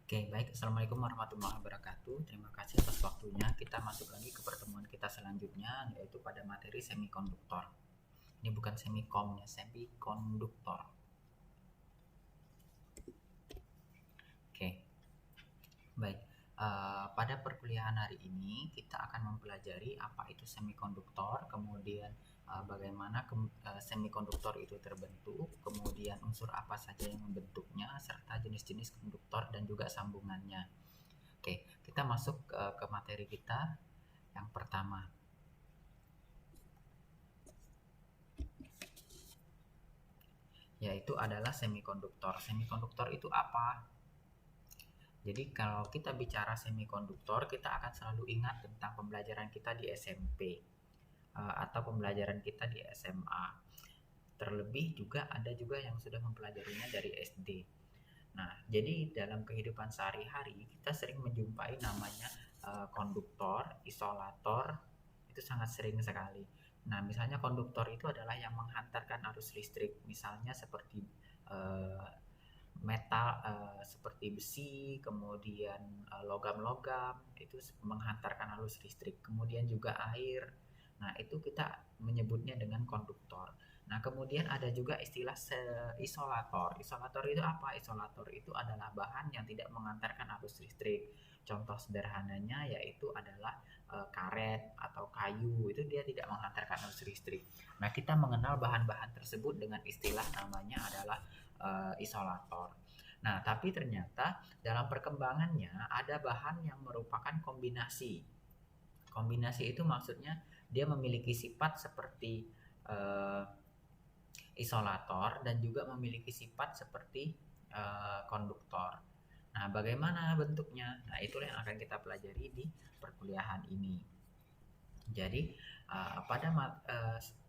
Oke, baik. Assalamualaikum warahmatullahi wabarakatuh. Terima kasih atas waktunya. Kita masuk lagi ke pertemuan kita selanjutnya, yaitu pada materi semikonduktor. Ini bukan semikom ya, semikonduktor. Oke, baik. Pada perkuliahan hari ini kita akan mempelajari apa itu semikonduktor, kemudian bagaimana semikonduktor itu terbentuk, kemudian unsur apa saja yang membentuknya, serta jenis-jenis konduktor dan juga sambungannya. Oke, kita masuk ke materi kita yang pertama. Yaitu adalah semikonduktor. Semikonduktor itu apa? Jadi kalau kita bicara semikonduktor, kita akan selalu ingat tentang pembelajaran kita di SMP atau pembelajaran kita di SMA. Terlebih juga ada juga yang sudah mempelajarinya dari SD. Nah, jadi dalam kehidupan sehari-hari kita sering menjumpai namanya konduktor, isolator, itu sangat sering sekali. Nah, misalnya konduktor itu adalah yang menghantarkan arus listrik, misalnya seperti metal, seperti besi, kemudian logam-logam, itu menghantarkan arus listrik. Kemudian juga air. Nah, itu kita menyebutnya dengan konduktor. Nah, kemudian ada juga istilah isolator. Isolator itu apa? Isolator itu adalah bahan yang tidak mengantarkan arus listrik. Contoh sederhananya yaitu adalah karet atau kayu, itu dia tidak menghantarkan arus listrik. Nah, kita mengenal bahan-bahan tersebut dengan istilah namanya adalah isolator. Nah, tapi ternyata dalam perkembangannya ada bahan yang merupakan kombinasi. Kombinasi itu maksudnya dia memiliki sifat seperti isolator dan juga memiliki sifat seperti konduktor. Nah, bagaimana bentuknya? Nah, itulah yang akan kita pelajari di perkuliahan ini. Jadi,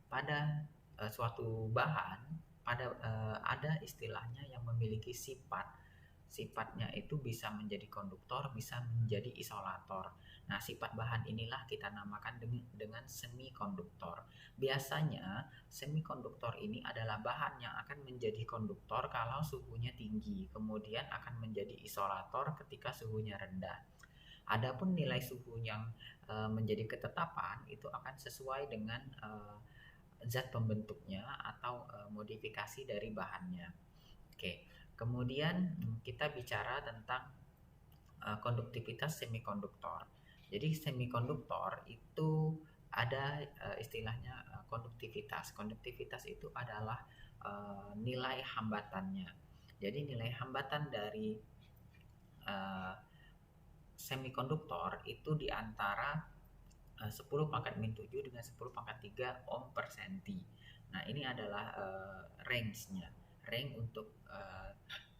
pada suatu bahan ada istilahnya yang memiliki sifat. Sifatnya itu bisa menjadi konduktor, bisa menjadi isolator. Nah, sifat bahan inilah kita namakan dengan semikonduktor. Biasanya semikonduktor ini adalah bahan yang akan menjadi konduktor kalau suhunya tinggi, kemudian akan menjadi isolator ketika suhunya rendah. Adapun nilai suhu yang menjadi ketetapan itu akan sesuai dengan zat pembentuknya atau modifikasi dari bahannya. Oke, kemudian kita bicara tentang konduktivitas semikonduktor. Jadi semikonduktor itu ada istilahnya konduktivitas. Konduktivitas itu adalah nilai hambatannya. Jadi nilai hambatan dari semikonduktor itu di antara 10 pangkat min 7 dengan 10 pangkat 3 ohm per senti. Nah, ini adalah range-nya. Range untuk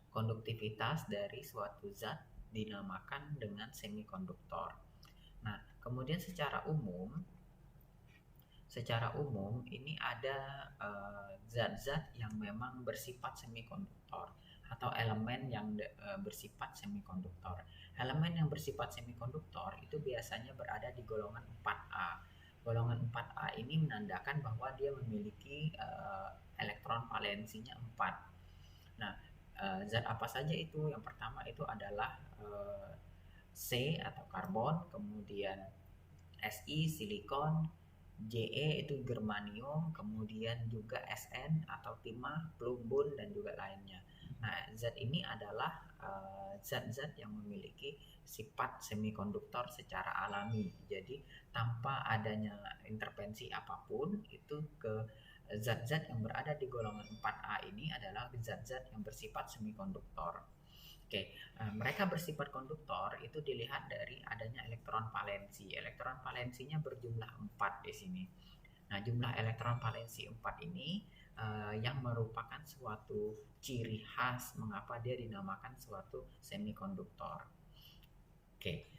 konduktivitas dari suatu zat dinamakan dengan semikonduktor. Nah, kemudian secara umum ini ada zat-zat yang memang bersifat semikonduktor atau elemen yang bersifat semikonduktor. Elemen yang bersifat semikonduktor itu biasanya berada di golongan 4A. Golongan 4A ini menandakan bahwa dia memiliki elektron valensinya 4. Nah, zat apa saja itu? Yang pertama itu adalah C atau karbon, kemudian Si silikon, Je itu germanium, kemudian juga Sn atau timah, plumbun dan juga lainnya. Nah, zat ini adalah zat-zat yang memiliki sifat semikonduktor secara alami. Jadi tanpa adanya intervensi apapun, itu ke zat-zat yang berada di golongan 4A ini adalah zat-zat yang bersifat semikonduktor. Oke, mereka bersifat konduktor itu dilihat dari adanya elektron valensi. Elektron valensinya berjumlah 4 di sini. Nah, jumlah elektron valensi 4 ini yang merupakan suatu ciri khas mengapa dia dinamakan suatu semikonduktor. Oke,